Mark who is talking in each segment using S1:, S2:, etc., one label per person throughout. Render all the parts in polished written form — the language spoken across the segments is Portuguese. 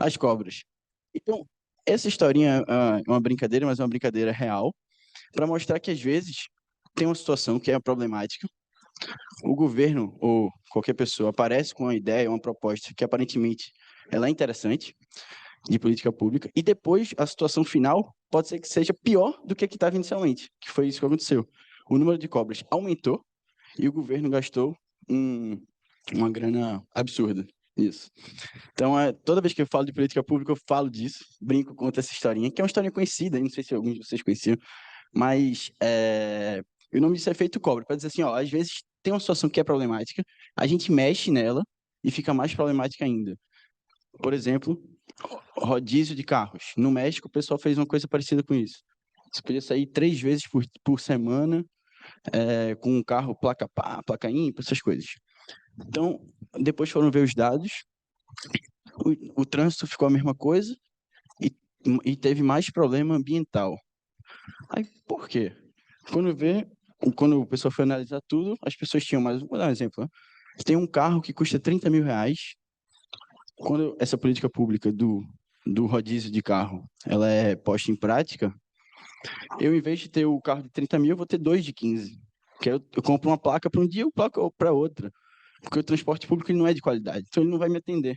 S1: as cobras. Então, essa historinha é uma brincadeira, mas é uma brincadeira real, para mostrar que às vezes tem uma situação que é problemática, o governo ou qualquer pessoa aparece com uma ideia, uma proposta que aparentemente ela é interessante, de política pública, e depois a situação final pode ser que seja pior do que a que estava inicialmente, que foi isso que aconteceu. O número de cobras aumentou e o governo gastou uma grana absurda nisso. Então, toda vez que eu falo de política pública, eu falo disso, brinco, conto essa historinha, que é uma historinha conhecida, não sei se alguns de vocês conheciam, mas o nome disso é efeito cobra, para dizer assim, ó, às vezes tem uma situação que é problemática, a gente mexe nela e fica mais problemática ainda. Por exemplo, rodízio de carros. No México, o pessoal fez uma coisa parecida com isso. Você podia sair 3 vezes por semana com um carro placa pá, placa ímpar, essas coisas. Então, depois foram ver os dados, o trânsito ficou a mesma coisa e, e teve mais problema ambiental. Aí, por quê? Quando o pessoal foi analisar tudo, as pessoas tinham mais. Vou dar um exemplo. Né? Tem um carro que custa 30 mil reais. Quando essa política pública do rodízio de carro ela é posta em prática, eu, em vez de ter o carro de 30 mil, eu vou ter dois de 15. Que eu compro uma placa para um dia e uma placa para outra. Porque o transporte público ele não é de qualidade, então ele não vai me atender.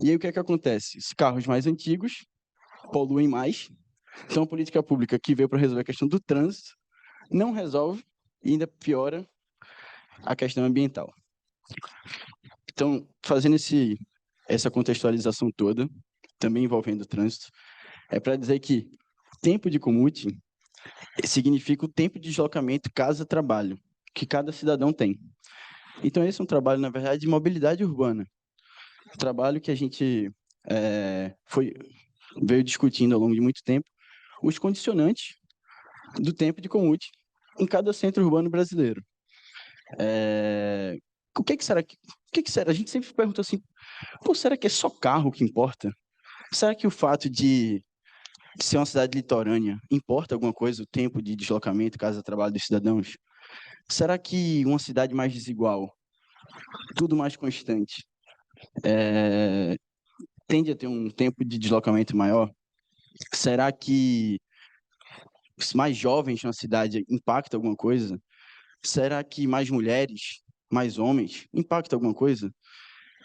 S1: E aí o que é que acontece? Os carros mais antigos poluem mais. Então a política pública que veio para resolver a questão do trânsito não resolve e ainda piora a questão ambiental. Então, fazendo essa contextualização toda, também envolvendo o trânsito, é para dizer que tempo de commute significa o tempo de deslocamento casa-trabalho que cada cidadão tem. Então, esse é um trabalho, na verdade, de mobilidade urbana. Um trabalho que a gente veio discutindo ao longo de muito tempo os condicionantes do tempo de commute em cada centro urbano brasileiro. O que será que... O que será? A gente sempre pergunta assim, pô, será que é só carro que importa? Será que o fato de ser uma cidade litorânea importa alguma coisa, o tempo de deslocamento, casa-trabalho dos cidadãos? Será que uma cidade mais desigual, tudo mais constante, tende a ter um tempo de deslocamento maior? Será que os mais jovens na cidade impacta alguma coisa? Será que mais mulheres, mais homens, impacta alguma coisa?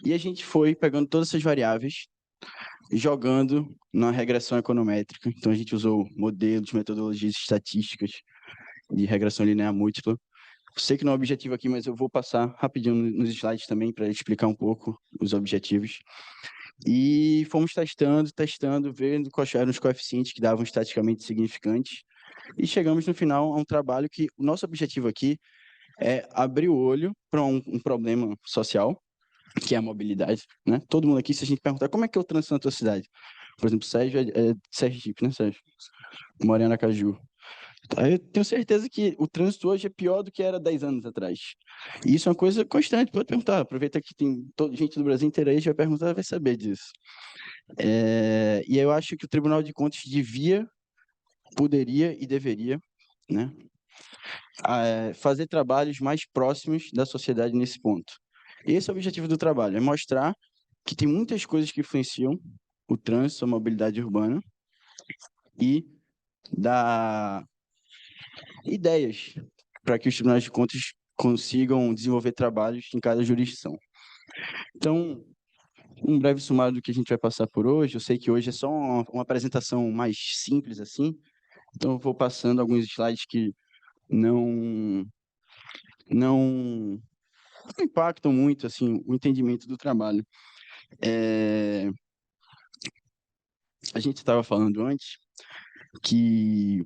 S1: E a gente foi pegando todas essas variáveis e jogando na regressão econométrica. Então, a gente usou modelos, metodologias estatísticas de regressão linear múltipla. Sei que não é objetivo aqui, mas eu vou passar rapidinho nos slides também para explicar um pouco os objetivos. E fomos testando, vendo quais eram os coeficientes que davam estatisticamente significantes. E chegamos no final a um trabalho que o nosso objetivo aqui é abrir o olho para um problema social, que é a mobilidade, né? Todo mundo aqui, se a gente perguntar como é que é o trânsito na tua cidade, por exemplo, Sérgio é de Sergipe, né, Sérgio? Mora em Aracaju. Eu tenho certeza que o trânsito hoje é pior do que era 10 anos atrás. E isso é uma coisa constante, pode perguntar. Aproveita que tem gente do Brasil inteiro aí, já vai perguntar, vai saber disso. E eu acho que o Tribunal de Contas poderia e deveria, né, fazer trabalhos mais próximos da sociedade nesse ponto. Esse é o objetivo do trabalho, é mostrar que tem muitas coisas que influenciam o trânsito, a mobilidade urbana e dar ideias para que os tribunais de contas consigam desenvolver trabalhos em cada jurisdição. Então, um breve sumário do que a gente vai passar por hoje. Eu sei que hoje é só uma apresentação mais simples assim, então eu vou passando alguns slides que não não impactam muito assim o entendimento do trabalho. A gente estava falando antes que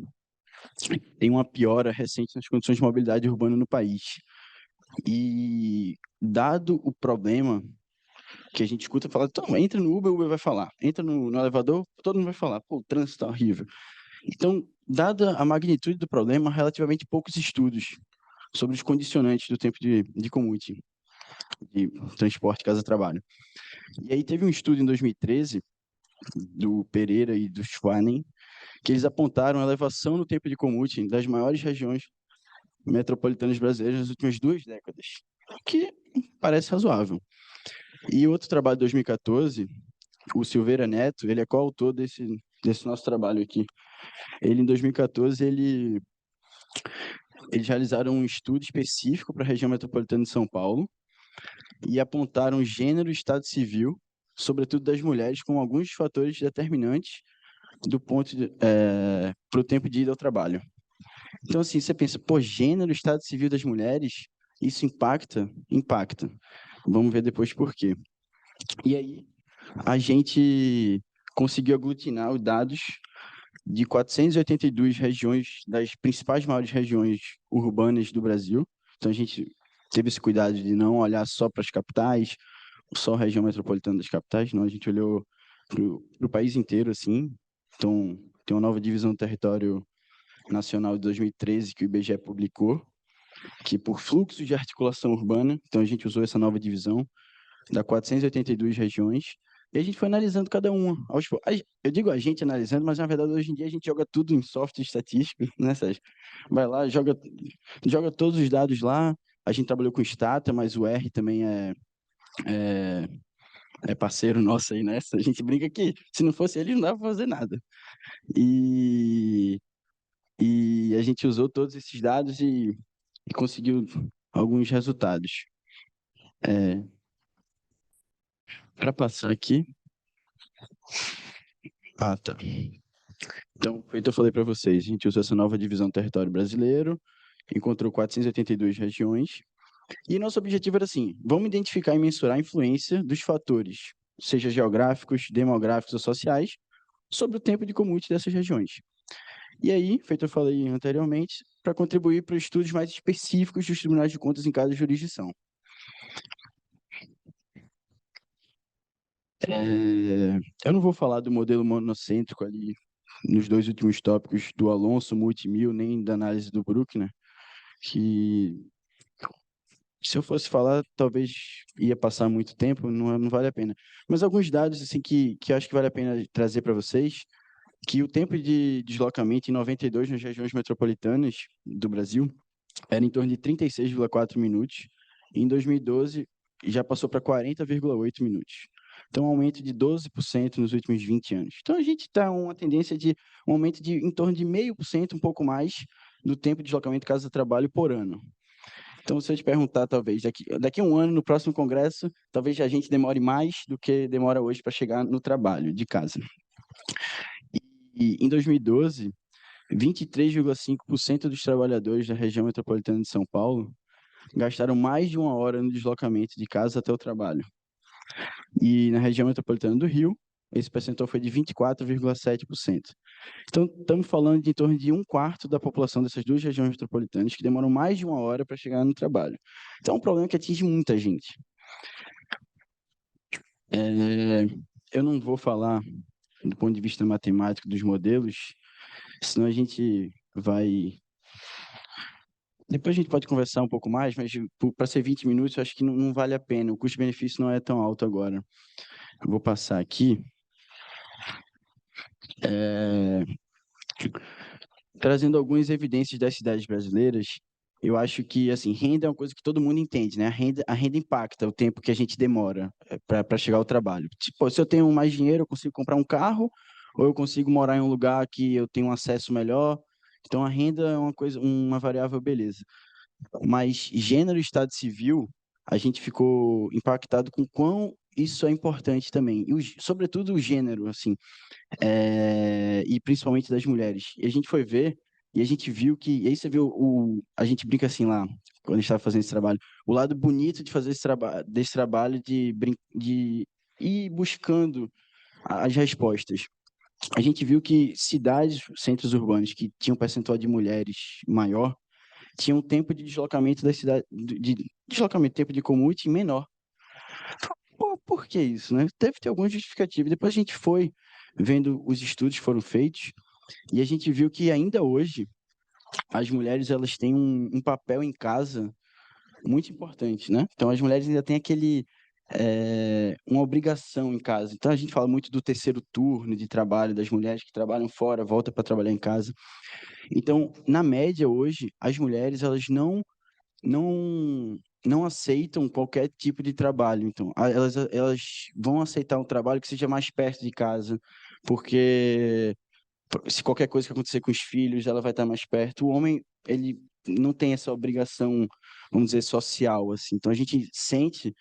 S1: tem uma piora recente nas condições de mobilidade urbana no país. E dado o problema que a gente escuta falar, então, entra no Uber, o Uber vai falar. Entra no elevador, todo mundo vai falar, pô, o trânsito está horrível. Então, dada a magnitude do problema, há relativamente poucos estudos sobre os condicionantes do tempo de commute, de transporte casa-trabalho. E aí teve um estudo em 2013, do Pereira e do Schwanen, que eles apontaram a elevação no tempo de commute das maiores regiões metropolitanas brasileiras nas últimas 2 décadas, o que parece razoável. E outro trabalho de 2014 o Silveira Neto, ele é coautor desse nosso trabalho aqui. Ele, em 2014, eles realizaram um estudo específico para a região metropolitana de São Paulo e apontaram gênero e estado civil, sobretudo das mulheres, como alguns dos fatores determinantes do ponto para o tempo de ida ao trabalho. Então, assim, você pensa, pô, gênero, estado civil das mulheres, isso impacta? Impacta. Vamos ver depois por quê. E aí, a gente conseguiu aglutinar os dados de 482 regiões, das principais maiores regiões urbanas do Brasil. Então, a gente teve esse cuidado de não olhar só para as capitais, só a região metropolitana das capitais, não, a gente olhou para o país inteiro, assim. Então, tem uma nova divisão do território nacional de 2013 que o IBGE publicou, que por fluxo de articulação urbana, então a gente usou essa nova divisão, dá 482 regiões, e a gente foi analisando cada uma. Eu digo a gente analisando, mas na verdade hoje em dia a gente joga tudo em software estatístico, né, Sérgio? Vai lá, joga todos os dados lá, a gente trabalhou com Stata, mas o R também é, é parceiro nosso aí nessa. A gente brinca que se não fosse ele não dava pra fazer nada. E, e a gente usou todos esses dados e conseguiu alguns resultados. É, para passar aqui. Ah, tá. Então, feito eu falei para vocês, a gente usou essa nova divisão do território brasileiro, encontrou 482 regiões, e nosso objetivo era assim: vamos identificar e mensurar a influência dos fatores, seja geográficos, demográficos ou sociais, sobre o tempo de commute dessas regiões. E aí, feito eu falei anteriormente, para contribuir para estudos mais específicos dos tribunais de contas em cada jurisdição. Eu não vou falar do modelo monocêntrico ali nos dois últimos tópicos do Alonso, Multimil, nem da análise do Bruckner, que se eu fosse falar, talvez ia passar muito tempo, não vale a pena. Mas alguns dados assim que eu acho que vale a pena trazer para vocês, que o tempo de deslocamento em 92 nas regiões metropolitanas do Brasil era em torno de 36,4 minutos, e em 2012 já passou para 40,8 minutos. Então, um aumento de 12% nos últimos 20 anos. Então, a gente está uma tendência de um aumento de em torno de 0,5%, um pouco mais, do tempo de deslocamento casa-trabalho por ano. Então, se eu te perguntar, talvez, daqui a um ano, no próximo congresso, talvez a gente demore mais do que demora hoje para chegar no trabalho, de casa. E em 2012, 23,5% dos trabalhadores da região metropolitana de São Paulo gastaram mais de uma hora no deslocamento de casa até o trabalho. E na região metropolitana do Rio, esse percentual foi de 24,7%. Então, estamos falando de em torno de um quarto da população dessas duas regiões metropolitanas que demoram mais de uma hora para chegar no trabalho. Então, é um problema que atinge muita gente. Eu não vou falar do ponto de vista matemático dos modelos, senão a gente vai. Depois a gente pode conversar um pouco mais, mas para ser 20 minutos, eu acho que não vale a pena. O custo-benefício não é tão alto agora. Eu vou passar aqui. É, trazendo algumas evidências das cidades brasileiras, eu acho que, assim, renda é uma coisa que todo mundo entende, né? A renda impacta o tempo que a gente demora para chegar ao trabalho. Tipo, se eu tenho mais dinheiro, eu consigo comprar um carro, ou eu consigo morar em um lugar que eu tenho um acesso melhor. Então, a renda é uma coisa, uma variável, beleza. Mas gênero e estado civil, a gente ficou impactado com quão isso é importante também. E sobretudo o gênero, assim, e principalmente das mulheres. E a gente foi ver, e a gente viu que, e aí você viu, a gente brinca assim lá, quando a gente estava fazendo esse trabalho, o lado bonito de fazer desse trabalho de ir buscando as respostas. A gente viu que cidades, centros urbanos que tinham um percentual de mulheres maior, tinham um tempo de deslocamento da cidade, deslocamento, tempo de commute menor. Pô, por que isso, né? Deve ter alguma justificativa. Depois a gente foi vendo os estudos que foram feitos e a gente viu que ainda hoje as mulheres elas têm um papel em casa muito importante, né? Então as mulheres ainda têm uma obrigação em casa. Então a gente fala muito do terceiro turno de trabalho das mulheres que trabalham fora, voltam para trabalhar em casa. Então, na média hoje, as mulheres elas não não aceitam qualquer tipo de trabalho. Então, elas vão aceitar um trabalho que seja mais perto de casa, porque se qualquer coisa que acontecer com os filhos, ela vai estar mais perto. O homem, ele não tem essa obrigação, vamos dizer, social, assim. Então, a gente sente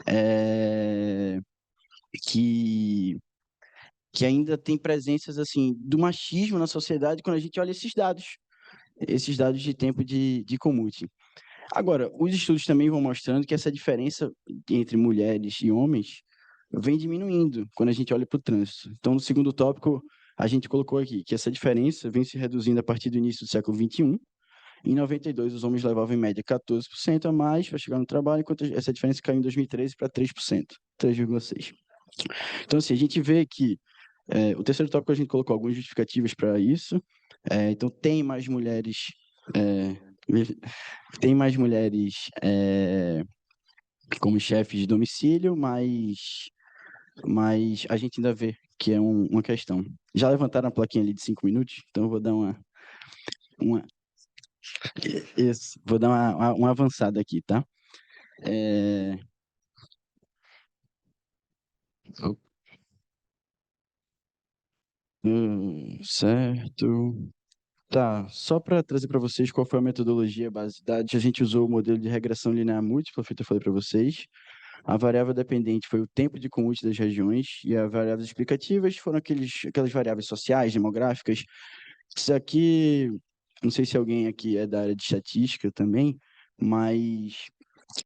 S1: eh, que, que ainda tem presenças, assim, do machismo na sociedade quando a gente olha esses dados de tempo de commuting. Agora, os estudos também vão mostrando que essa diferença entre mulheres e homens vem diminuindo quando a gente olha para o trânsito. Então, no segundo tópico, a gente colocou aqui que essa diferença vem se reduzindo a partir do início do século XXI. Em 92, os homens levavam em média 14% a mais para chegar no trabalho, enquanto essa diferença caiu em 2013 para 3%, 3,6%. Então, assim, a gente vê que o terceiro tópico a gente colocou algumas justificativas para isso. Então, é, tem mais mulheres como chefes de domicílio, mas a gente ainda vê que é uma questão. Já levantaram a plaquinha ali de 5 minutos, então eu vou dar uma, isso, vou dar uma avançada aqui, tá? É, certo. Tá, só para trazer para vocês qual foi a metodologia base de dados, a gente usou o modelo de regressão linear múltipla, feito eu falei para vocês. A variável dependente foi o tempo de commute das regiões e as variáveis explicativas foram aquelas variáveis sociais, demográficas. Isso aqui, não sei se alguém aqui é da área de estatística também, mas